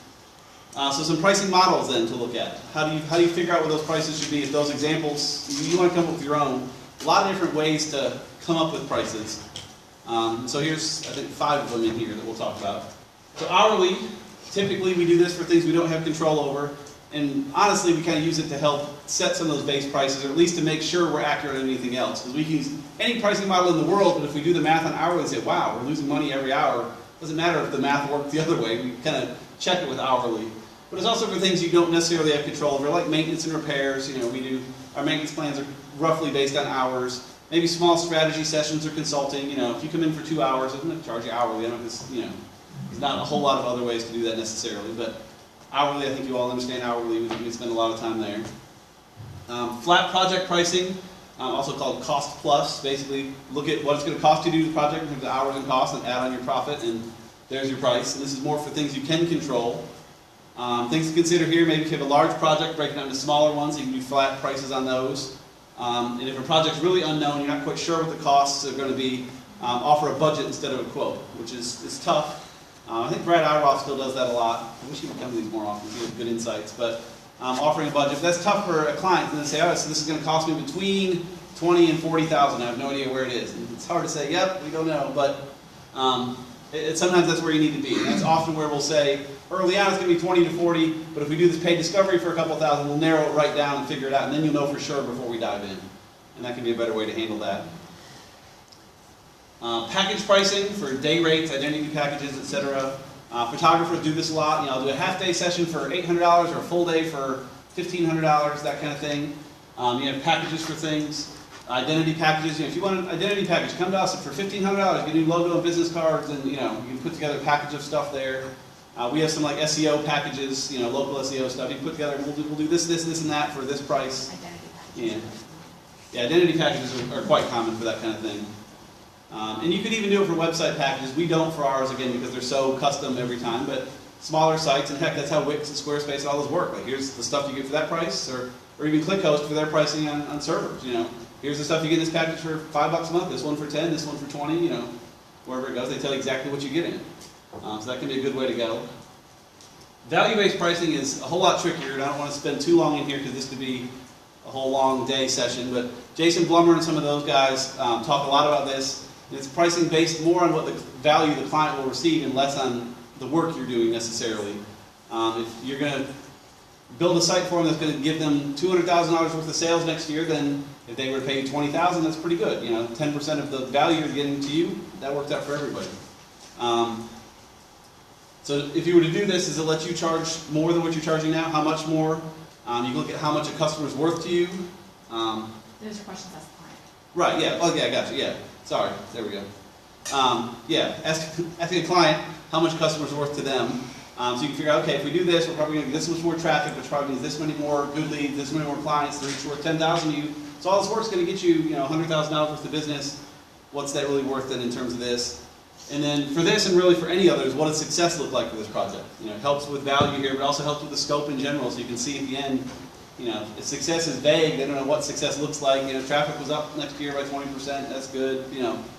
So some pricing models then to look at. How do you figure out what those prices should be? If those examples, you want to come up with your own. A lot of different ways to come up with prices. So here's, I think, 5 of them in here that we'll talk about. So hourly, typically we do this for things we don't have control over. And honestly, we kind of use it to help set some of those base prices, or at least to make sure we're accurate on anything else. Because we can use any pricing model in the world, but if we do the math on hourly and say, wow, we're losing money every hour, it doesn't matter if the math worked the other way. We kind of check it with hourly. But it's also for things you don't necessarily have control over, like maintenance and repairs. Our maintenance plans are roughly based on hours. Maybe small strategy sessions or consulting. If you come in for 2 hours, I'm going to charge you hourly. There's not a whole lot of other ways to do that necessarily, but hourly, I think you all understand hourly. We spend a lot of time there. Flat project pricing, also called cost plus. Basically, look at what it's going to cost you to do the project in terms of hours and costs, and add on your profit, and there's your price. And this is more for things you can control. Things to consider here: maybe if you have a large project, break it down into smaller ones. You can do flat prices on those. And if a project's really unknown, you're not quite sure what the costs are going to be, offer a budget instead of a quote, which is tough. I think Brad Iroff still does that a lot. I wish he would come to these more often. He has good insights. But offering a budget, that's tough for a client. And they say, so this is going to cost me between $20,000 and $40,000. I have no idea where it is. And it's hard to say, yep, we don't know. But sometimes that's where you need to be. And that's often where we'll say, early on it's going to be 20 to 40. But if we do this paid discovery for a couple thousand, we'll narrow it right down and figure it out. And then you'll know for sure before we dive in. And that can be a better way to handle that. Package pricing for day rates, identity packages, etc. Photographers do this a lot. I'll do a half-day session for $800 or a full day for $1,500, that kind of thing. You have packages for things. Identity packages. If you want an identity package, come to us for $1,500. You get a new logo and business cards, and you can put together a package of stuff there. We have some like SEO packages, local SEO stuff. You can put together. We'll do this, and that for this price. Identity packages. Yeah, identity packages are quite common for that kind of thing. And you could even do it for website packages. We don't for ours, again, because they're so custom every time, but smaller sites, and heck, that's how Wix and Squarespace and all those work. Like, here's the stuff you get for that price, or even ClickHost for their pricing on servers. Here's the stuff you get in this package for $5 a month, this one for 10, this one for 20, wherever it goes, they tell you exactly what you get in. So that can be a good way to go. Value-based pricing is a whole lot trickier, and I don't want to spend too long in here because this could be a whole long day session, but Jason Blummer and some of those guys talk a lot about this. It's pricing based more on what the value the client will receive and less on the work you're doing necessarily. If you're going to build a site for them that's going to give them $200,000 worth of sales next year, then if they were to pay you $20,000, that's pretty good. 10% of the value you're getting to you, that works out for everybody. So if you were to do this, does it let you charge more than what you're charging now? How much more? You can look at how much a customer's worth to you. Those are questions as the client. Right, yeah. Oh, yeah, I got you. Yeah. Sorry. There we go. Asking a client how much a customer's worth to them. So you can figure out, okay, if we do this, we're probably going to get this much more traffic, which probably means this many more good leads, this many more clients, to reach worth 10,000 to you. So all this work's going to get you, $100,000 worth of business. What's that really worth then in terms of this? And then for this, and really for any others, what does success look like for this project? It helps with value here, but also helps with the scope in general, so you can see at the end, if success is vague, they don't know what success looks like. Traffic was up next year by 20%, that's good.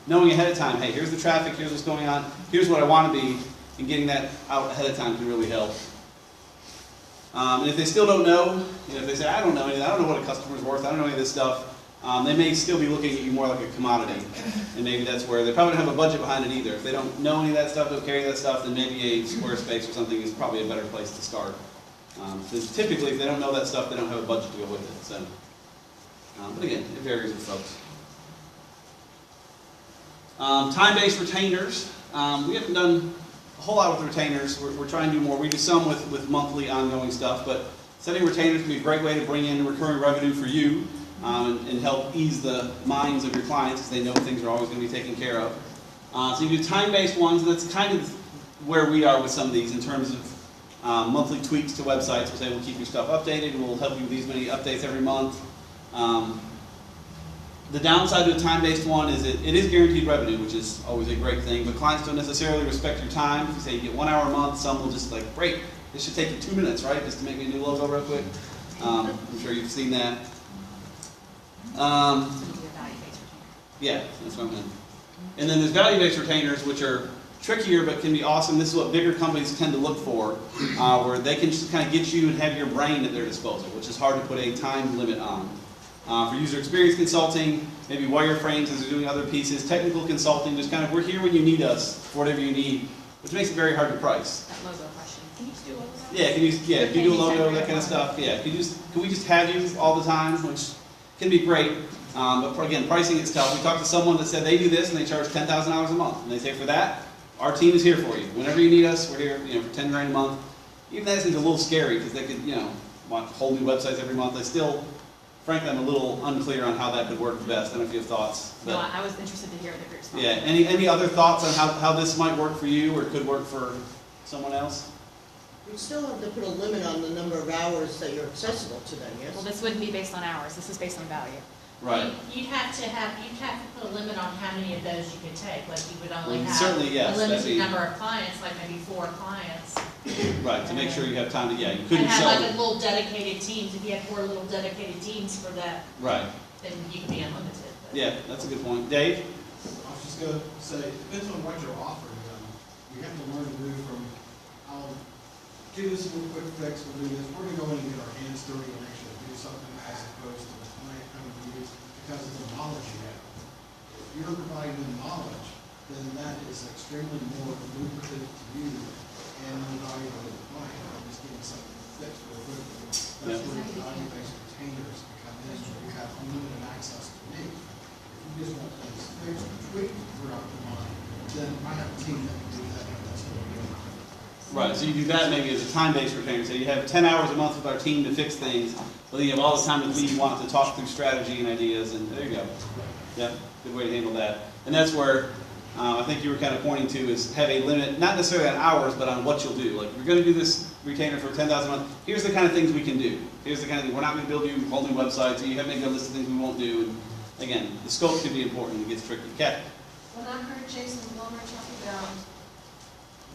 Knowing ahead of time, hey, here's the traffic, here's what's going on, here's what I want to be, and getting that out ahead of time can really help. And if they still don't know, if they say, I don't know anything, I don't know what a customer's worth, I don't know any of this stuff, they may still be looking at you more like a commodity. And maybe that's where they probably don't have a budget behind it either. If they don't know any of that stuff, don't carry that stuff, then maybe a Squarespace or something is probably a better place to start. Because typically, if they don't know that stuff, they don't have a budget to go with it. So, but again, it varies with folks. Time-based retainers. We haven't done a whole lot with retainers. We're trying to do more. We do some with monthly ongoing stuff, but setting retainers can be a great way to bring in recurring revenue for you and help ease the minds of your clients because they know things are always going to be taken care of. So you do time-based ones, and that's kind of where we are with some of these in terms of monthly tweaks to websites. We'll say we'll keep your stuff updated, and we'll help you with these many updates every month. The downside to a time-based one is it is guaranteed revenue, which is always a great thing, but clients don't necessarily respect your time. If you say you get 1 hour a month, some will just like, great, this should take you 2 minutes, right, just to make me a new logo real quick. I'm sure you've seen that. Yeah, that's what I'm saying. And then there's value-based retainers, which are trickier but can be awesome. This is what bigger companies tend to look for, where they can just kind of get you and have your brain at their disposal, which is hard to put a time limit on. For user experience consulting, maybe wireframes as they're doing other pieces, technical consulting, just kind of we're here when you need us for whatever you need, which makes it very hard to price. That logo question. Can you just do a logo? Yeah, can you do a logo, that kind of stuff? Yeah, can we just have you all the time, which can be great. But again, pricing is tough. We talked to someone that said they do this and they charge $10,000 a month, and they say for that, our team is here for you. Whenever you need us, we're here, for 10 grand a month. Even that seems a little scary because they could, want whole new websites every month. They still, frankly, I'm a little unclear on how that could work the best. I don't know if you have thoughts. But, No, I was interested to hear the group's thoughts. yeah, any other thoughts on how this might work for you or could work for someone else? You still have to put a limit on the number of hours that you're accessible to them, yes? Well, this wouldn't be based on hours. This is based on value. Right. You'd have to put a limit on how many of those you could take, like you would only Well, have certainly, yes, a that'd be- limited number of clients, like maybe 4 clients. Right, to make sure you have time to, you And couldn't have sell like it. a little dedicated teams, if you had 4 little dedicated teams for that, Right, then you could be unlimited. But yeah, that's a good point. Dave? I was just going to say, it depends on what you're offering them. You have to learn to move from, I'll do this little quick fix, we'll do this. We're going to go in and get our hands dirty and actually do something as opposed to the client coming to you because of the knowledge you have. If you're providing them knowledge, then that is extremely more lucrative to you and more valuable to the client than just getting something fixed real quickly. That's where the value-based retainers come in, where you have unlimited access to me. If you just want things fixed or tweaked throughout the month, then I have a team that can do that. That's what we're doing. Right, so you do that maybe as a time-based retainer. So you have 10 hours a month with our team to fix things, but then you have all the time with me you want to talk through strategy and ideas, and there you go. Yeah, good way to handle that. And that's where I think you were kind of pointing to is have a limit, not necessarily on hours, but on what you'll do. Like, we're going to do this retainer for $10,000 a month. Here's the kind of things we can do. Here's the kind of thing. We're not going to build you a whole new website, so you have maybe a list of things we won't do. And again, the scope can be important. It gets tricky. Kat? When I heard Jason Blummer talk about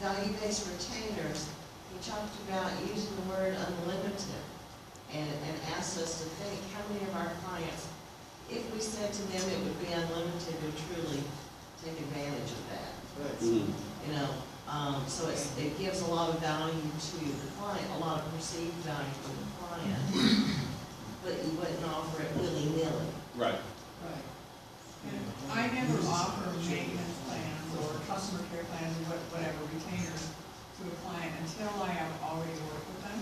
value-based retainers, he talked about using the word unlimited and asked us to think how many of our clients, if we said to them it would be unlimited, would truly take advantage of that. Mm-hmm. So it gives a lot of value to the client, a lot of perceived value for the client, but you wouldn't offer it willy-nilly. Right. Right. And I never offer maintenance plans or customer care plans or whatever, retainers to a client until I have already worked with them.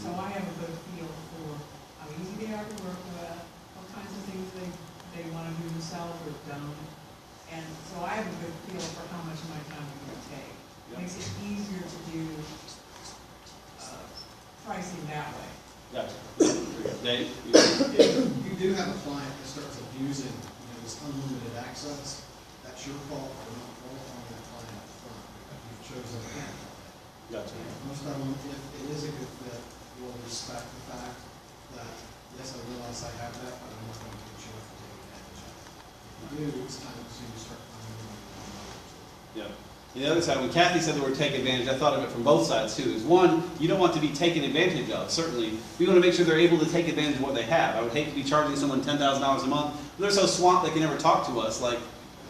So I have a good feel for how easy they are to work with, what kinds of things they want to do themselves or don't. And so I have a good feel for how much of my time I'm going to take. It makes it easier to do pricing that way. Gotcha. Dave? You do have a client that starts abusing, this unlimited access. That's your fault for not qualifying that client up front because you've chosen him. Gotcha. Most of them, if it is a good fit, will respect the fact that, yes, I realize I have that, but I'm not going to get you up to take advantage of it. If you do, it's time to start finding money. Yeah. And the other side, when Kathy said the word take advantage, I thought of it from both sides too. Is one, you don't want to be taken advantage of, certainly. We want to make sure they're able to take advantage of what they have. I would hate to be charging someone $10,000 a month. They're so swamped they can never talk to us. Like,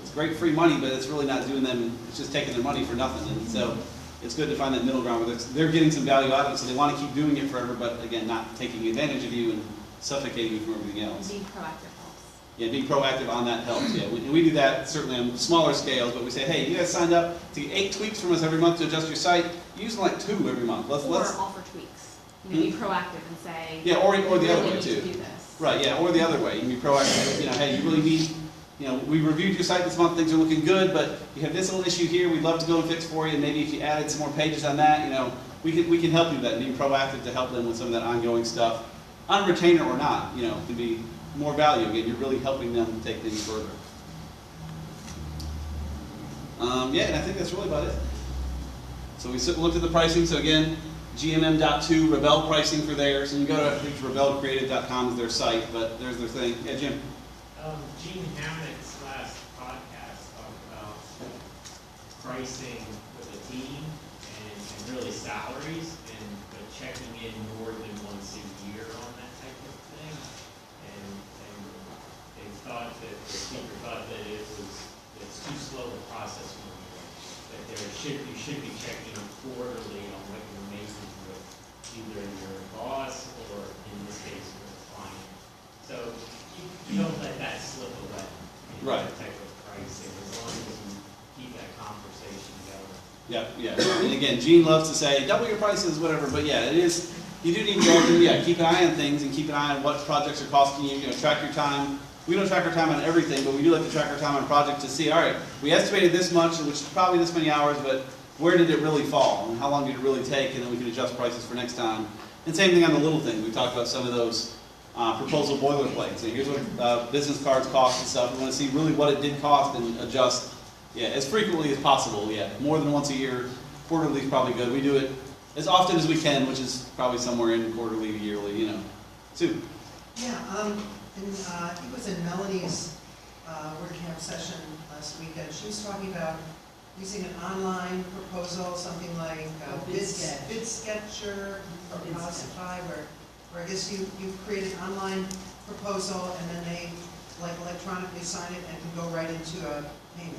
it's great free money, but it's really not doing them, it's just taking their money for nothing. And so it's good to find that middle ground where they're getting some value out of it, so they want to keep doing it forever, but again, not taking advantage of you and suffocating you from everything else. Being proactive helps. Yeah, being proactive on that helps, yeah. We do that certainly on smaller scales, but we say, hey, you guys signed up to get 8 tweaks from us every month to adjust your site. Use like 2 every month. Or offer tweaks. You know, be proactive and say, yeah, or the "You other really way need to too. do this." Right, yeah, or the other way. You can be proactive, you know, hey, you really need, you know, we reviewed your site this month, things are looking good, but you have this little issue here, we'd love to go and fix for you, and maybe if you added some more pages on that, you know, we can help you with that, and being proactive to help them with some of that ongoing stuff. On retainer or not, you know, can be more value. Again, you're really helping them take things further. Yeah, and I think that's really about it. So we looked at the pricing. So again, GMM.2, Rebel pricing for theirs. And you go to, I think rebelcreative.com is their site, but there's their thing. Yeah, Jim. Gene Hammock's last podcast talked about pricing with a team and really salaries but checking in more than once a year on that type of thing. And they thought that, the speaker thought that it's too slow a process for you. That you should be checking quarterly on what you're making with either your boss or in this case with a client. So you don't let that slip away. Right. That type of pricing, as long as you keep that conversation going. Yeah. And again, Gene loves to say, double your prices, whatever, but yeah, it is, you do need to go through, yeah, keep an eye on things and keep an eye on what projects are costing you, you know, track your time. We don't track our time on everything, but we do like to track our time on projects to see, all right, we estimated this much, which is probably this many hours, but where did it really fall? And how long did it really take? And then we can adjust prices for next time. And same thing on the little things. We talked about some of those proposal boilerplates. And here's what business cards cost and stuff. We want to see really what it did cost and adjust, yeah, as frequently as possible. Yeah, more than once a year. Quarterly is probably good. We do it as often as we can, which is probably somewhere in quarterly to yearly, you know. Sue. Yeah, I think it was in Melanie's WordCamp session last weekend. She was talking about using an online proposal, something like BidSketcher or Posify, where I guess you create an online proposal and then they like electronically sign it and can go right into a payment.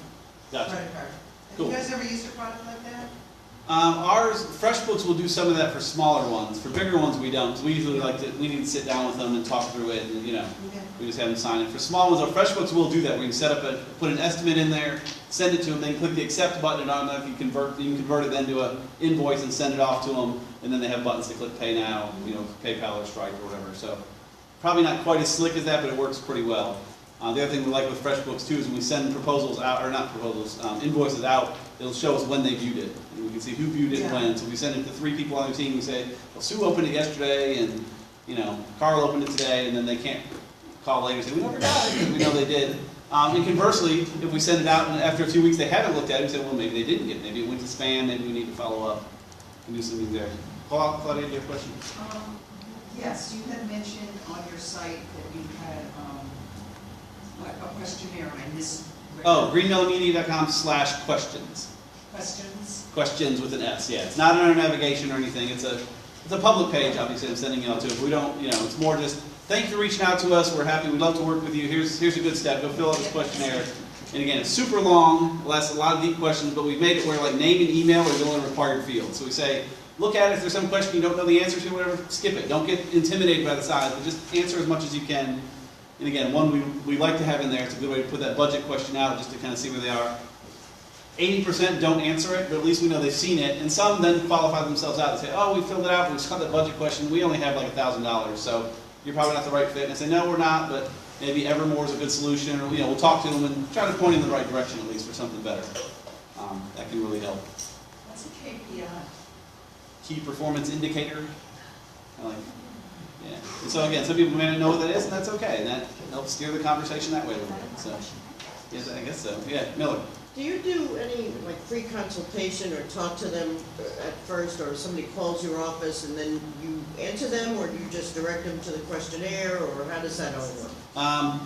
Gotcha. Credit card. Cool. Have you guys ever used a product like that? Ours, FreshBooks will do some of that for smaller ones. For bigger ones, we don't. We usually we need to sit down with them and talk through it, and you know, Okay. we just have them sign it. For small ones, FreshBooks will do that. We can set up put an estimate in there, send it to them, then click the accept button, and I don't know if you can convert it then to an invoice and send it off to them, and then they have buttons to click pay now, you know, PayPal or Stripe or whatever. So probably not quite as slick as that, but it works pretty well. The other thing we like with FreshBooks too is when we send proposals out, or not proposals, invoices out, it'll show us when they viewed it. And we can see who viewed it when. So we send it to 3 people on the team. We say, well, Sue opened it yesterday, and you know, Carl opened it today, and then they can't call later and say, we never got it, because we know they did. And conversely, if we send it out and after a few weeks they haven't looked at it, we say, well, maybe they didn't get it. Maybe it went to spam. Maybe we need to follow up and do something there. Claudia, do you have a question? Yes, you had mentioned on your site that you had a questionnaire. I missed. Oh, greenmellmedia.com/questions. Questions? Questions with an S, yeah. It's not in our navigation or anything. It's a public page, obviously, I'm sending you out to. If we don't, you know, it's more just, thank you for reaching out to us. We're happy. We'd love to work with you. Here's a good step. Go fill out this questionnaire. And again, it's super long, asks a lot of deep questions, but we've made it where like name and email are the only required fields. So we say, look at it. If there's some question you don't know the answer to, whatever, skip it. Don't get intimidated by the size, but just answer as much as you can. And again, one we like to have in there, it's a good way to put that budget question out just to kind of see where they are. 80% don't answer it, but at least we know they've seen it. And some then qualify themselves out and say, oh, we filled it out, but we just got that budget question. We only have like $1,000, so you're probably not the right fit. And I say, no, we're not, but maybe Evermore is a good solution. Or, you know, we'll talk to them and try to point in the right direction at least for something better. That can really help. What's a KPI? Key performance indicator. Yeah. And so again, some people may not know what that is, and that's okay. And that helps steer the conversation that way a little bit. So, yes, I guess so. Yeah, Miller. Do you do any, like, free consultation or talk to them at first, or somebody calls your office and then you answer them, or do you just direct them to the questionnaire, or how does that all work?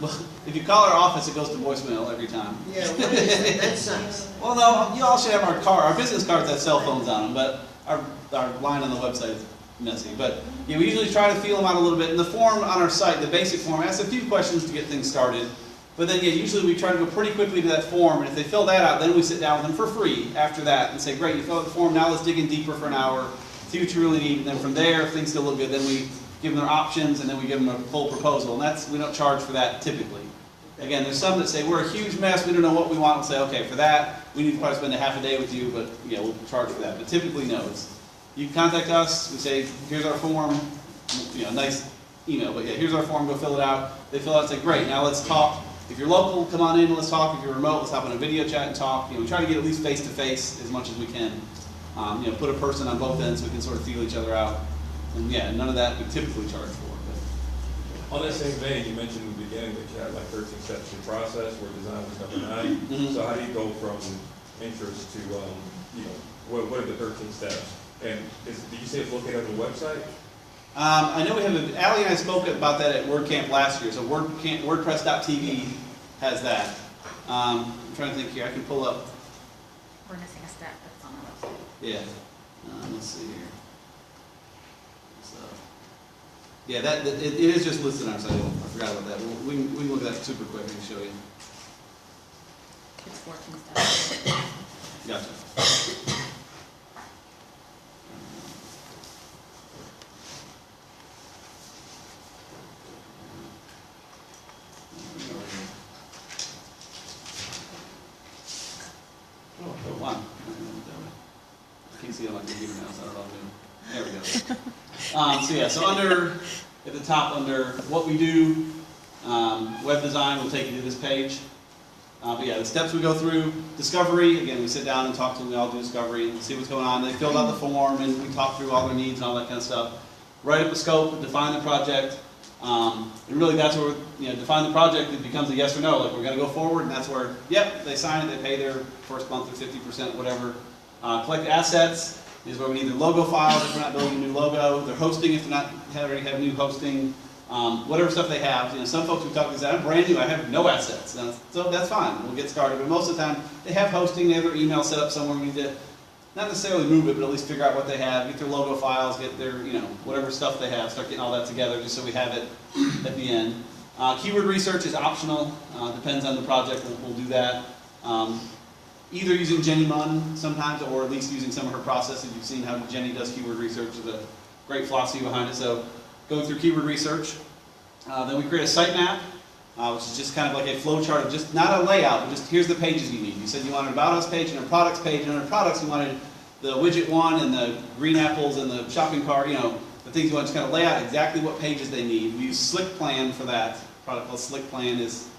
Well, if you call our office, it goes to voicemail every time. Yeah, what is that? That sucks. Well, no, you all should have our business cards have cell phones on them, but our line on the website is messy. But yeah, we usually try to feel them out a little bit. And the form on our site, the basic form, asks a few questions to get things started. But then, yeah, usually we try to go pretty quickly to that form, and if they fill that out, then we sit down with them for free after that and say, great, you filled out the form, now let's dig in deeper for an hour, see what you really need, and then from there, if things still look good, then we give them their options, and then we give them a full proposal, and we don't charge for that typically. Again, there's some that say, we're a huge mess, we don't know what we want, we'll say, okay, for that, we need to probably spend a half a day with you, but yeah, we'll charge for that. But typically, no, you contact us, we say, here's our form, nice email, but yeah, here's our form, go fill it out. They fill it out and say, great, now let's talk. If you're local, come on in, let's talk. If you're remote, let's hop on a video chat and talk. We try to get at least face-to-face as much as we can. Put a person on both ends so we can sort of feel each other out. And yeah, none of that we typically charge for. On that same vein, you mentioned in the beginning that you had like 13 steps in the process where design was number 9. Mm-hmm. So how do you go from interest to, what are the 13 steps? And did you say it's located on the website? I know we have, Allie and I spoke about that at WordCamp last year, so WordPress.tv has that. I'm trying to think here, I can pull up. We're missing a step that's on the website. Yeah, let's see here. So, yeah, it is just listed on our site, I forgot about that. We can look at that super quick and show you. It's 14 steps. Gotcha. I can't see it on my computer now, so I don't know what I'm doing. There we go. So under, at the top, under what we do, web design will take you to this page. But yeah, the steps we go through, discovery, again, we sit down and talk to them, we all do discovery and see what's going on. They filled out the form and we talk through all their needs and all that kind of stuff. Write up a scope, define the project, and really that's where, define the project, it becomes a yes or no, like we're gonna go forward, and that's where, yep, they sign it, they pay their first month or 50%, whatever. Collect assets is where we need their logo files if we're not building a new logo, their hosting if they're not already have new hosting, whatever stuff they have. Some folks we talk to say, I'm brand new, I have no assets. So that's fine, we'll get started. But most of the time, they have hosting, they have their email set up somewhere. We need to not necessarily move it, but at least figure out what they have, get their logo files, get their, whatever stuff they have, start getting all that together just so we have it at the end. Keyword research is optional, depends on the project, we'll do that. Either using Jenny Munn sometimes, or at least using some of her processes. You've seen how Jenny does keyword research. There's a great philosophy behind it. So going through keyword research. Then we create a sitemap, which is just kind of like a flow chart of just, not a layout, but just here's the pages you need. You said you wanted an About Us page and a products page, and under products you wanted the widget one and the green apples and the shopping cart, the things you want to just kind of lay out exactly what pages they need. We use Slick Plan for that. A product called Slick Plan is,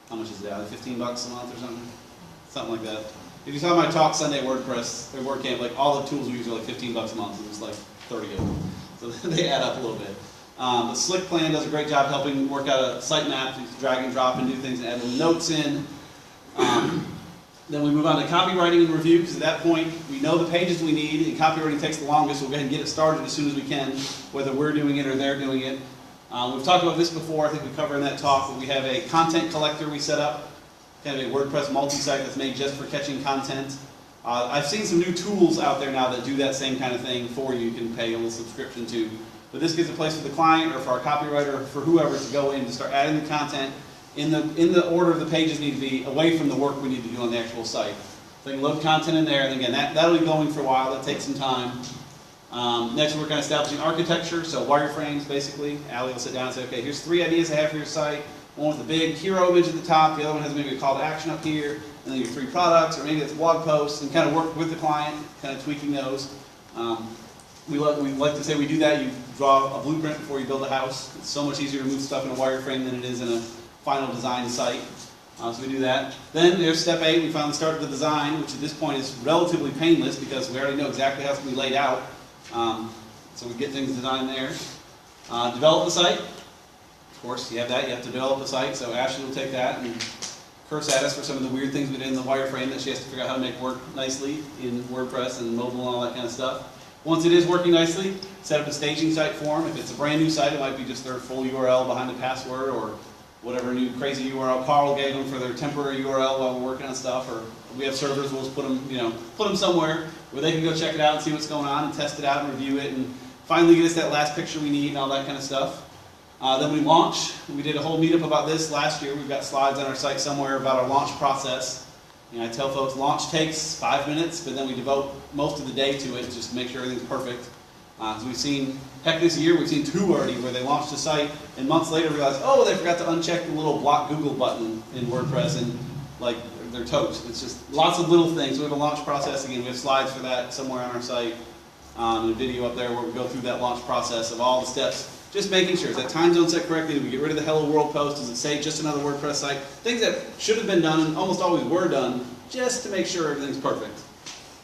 how much is that, like $15 a month or something? Something like that. If you saw my talk Sunday at WordPress, or WordCamp, like all the tools we use are like $15 a month. It was like 30 of them. So they add up a little bit. The Slick Plan does a great job helping work out a sitemap. You can drag and drop and do things and add little notes in. Then we move on to copywriting and review, because at that point we know the pages we need, and copywriting takes the longest, so we'll go ahead and get it started as soon as we can, whether we're doing it or they're doing it. We've talked about this before, I think we covered in that talk, but we have a content collector we set up, kind of a WordPress multi-site that's made just for catching content. I've seen some new tools out there now that do that same kind of thing for you. You can pay a little subscription to. But this gives a place for the client or for our copywriter or for whoever to go in and start adding the content in the order of the pages need to be, away from the work we need to do on the actual site. So you can load content in there, and again, that'll be going for a while. That takes some time. Next, we're going to establishing architecture, so wireframes basically. Allie will sit down and say, okay, here's 3 ideas I have for your site. One with a big hero image at the top, the other one has maybe a call to action up here, and then your 3 products, or maybe it's blog posts, and kind of work with the client, kind of tweaking those. We like to say we do that. You draw a blueprint before you build a house. It's so much easier to move stuff in a wireframe than it is in a final design site. So we do that. Then there's step 8. We finally start the design, which at this point is relatively painless because we already know exactly how it's going to be laid out. So we get things designed there. Develop the site. Of course, you have that. You have to develop the site. So Ashley will take that and curse at us for some of the weird things we did in the wireframe that she has to figure out how to make work nicely in WordPress and mobile and all that kind of stuff. Once it is working nicely, set up a staging site for them. If it's a brand new site, it might be just their full URL behind the password or whatever new crazy URL Carl gave them for their temporary URL while we're working on stuff. Or we have servers, we'll just put them somewhere where they can go check it out and see what's going on and test it out and review it and finally get us that last picture we need and all that kind of stuff. Then we launch. We did a whole meetup about this last year. We've got slides on our site somewhere about our launch process. I tell folks launch takes 5 minutes, but then we devote most of the day to it just to make sure everything's perfect. So we've seen, heck, this year we've seen 2 already where they launched the site and months later realized, oh, they forgot to uncheck the little block Google button in WordPress and like they're toast. It's just lots of little things. We have a launch process again. We have slides for that somewhere on our site and a video up there where we go through that launch process of all the steps. Just making sure, is that time zone set correctly? Did we get rid of the hello world post? Does it say just another WordPress site? Things that should have been done and almost always were done just to make sure everything's perfect.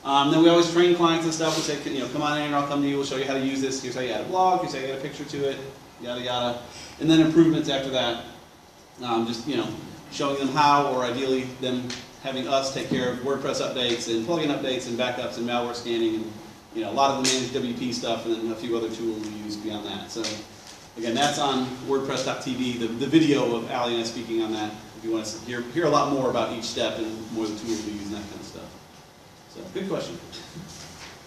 Then we always train clients and stuff. We say, come on in and I'll come to you. We'll show you how to use this. Here's how you add a blog. Here's how you add a picture to it. Yada, yada. And then improvements after that. Just, showing them how, or ideally them having us take care of WordPress updates and plugin updates and backups and malware scanning and a lot of the managed WP stuff and then a few other tools we use beyond that. So again, that's on WordPress.tv, the video of Ali and I speaking on that, if you want to hear a lot more about each step and more of the tools we use and that kind of stuff. So, good question.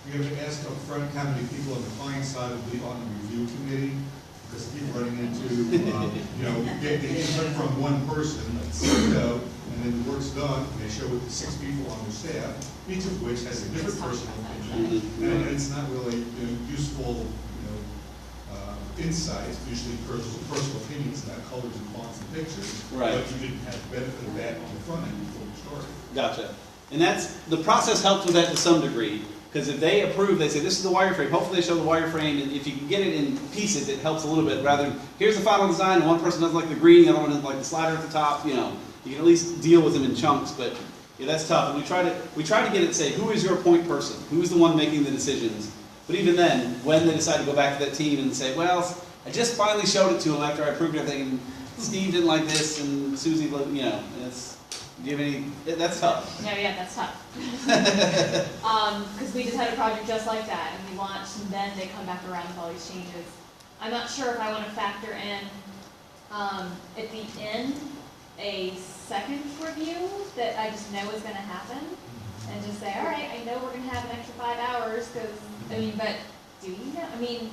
We have to ask up front how many people on the client side will be on the review committee, because people running into, they input from one person, and then the work's done, and they show it to 6 people on their staff, each of which has a different personal opinion, and it's not really useful insights, usually personal opinions, not colors and fonts and pictures, right. But you didn't have the benefit of that on the front end before you started. Gotcha. And the process helps with that to some degree, because if they approve, they say, this is the wireframe, hopefully they show the wireframe, and if you can get it in pieces, it helps a little bit, rather than, here's the final design, and one person doesn't like the green, the other one doesn't like the slider at the top, you can at least deal with them in chunks, but yeah, that's tough. And we try to get it to say, who is your point person? Who is the one making the decisions? But even then, when they decide to go back to that team and say, well, I just finally showed it to them after I approved everything, and Steve didn't like this, and Susie, do you have any, that's tough. Yeah, that's tough. Because we just had a project just like that, and we launched, and then they come back around with all these changes. I'm not sure if I want to factor in, at the end, a second review that I just know is going to happen, and just say, all right, I know we're going to have an extra 5 hours, because, but do you know?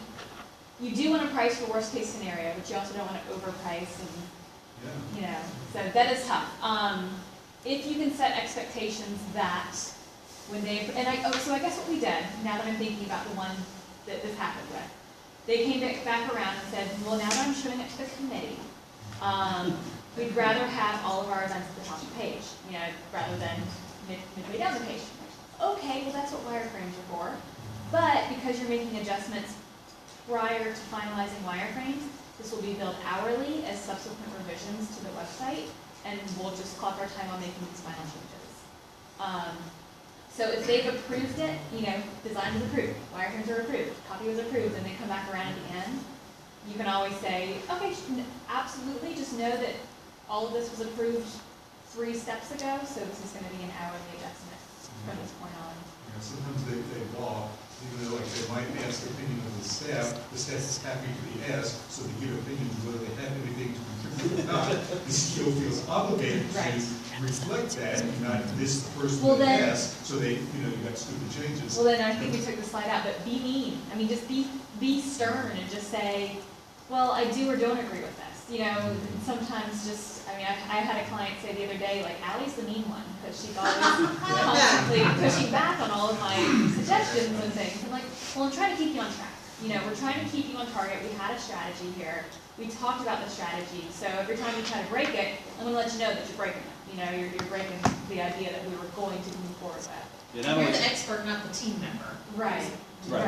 You do want to price for worst case scenario, but you also don't want to overprice, and, so that is tough. If you can set expectations that when they, so I guess what we did, now that I'm thinking about the one that this happened with, they came back around and said, well, now that I'm showing it to the committee, we'd rather have all of our events at the top of the page, rather than midway down the page. Okay, well, that's what wireframes are for. But because you're making adjustments prior to finalizing wireframes, this will be billed hourly as subsequent revisions to the website, and we'll just clock our time on making these final changes. So if they've approved it, design is approved, wireframes are approved, copy was approved, and they come back around at the end, you can always say, okay, absolutely, just know that all of this was approved 3 steps ago, so this is going to be an hourly adjustment from this point on. Sometimes they walk, even though they might ask opinion of the staff is happy to be asked, so they give opinions whether they have anything to contribute or not. The CEO feels obligated to reflect that, and not this person that asked, so you got stupid changes. Well, then I think we took the slide out, but be mean. Just be stern and just say, well, I do or don't agree with this. Sometimes I had a client say the other day, Allie's the mean one, because she's always constantly pushing back on all of my suggestions and things. I'm like, well, I'm trying to keep you on track. We're trying to keep you on target. We had a strategy here. We talked about the strategy. So every time you try to break it, I'm going to let you know that you're breaking it. You're breaking the idea that we were going to move forward with. You're the expert, not the team member. Right.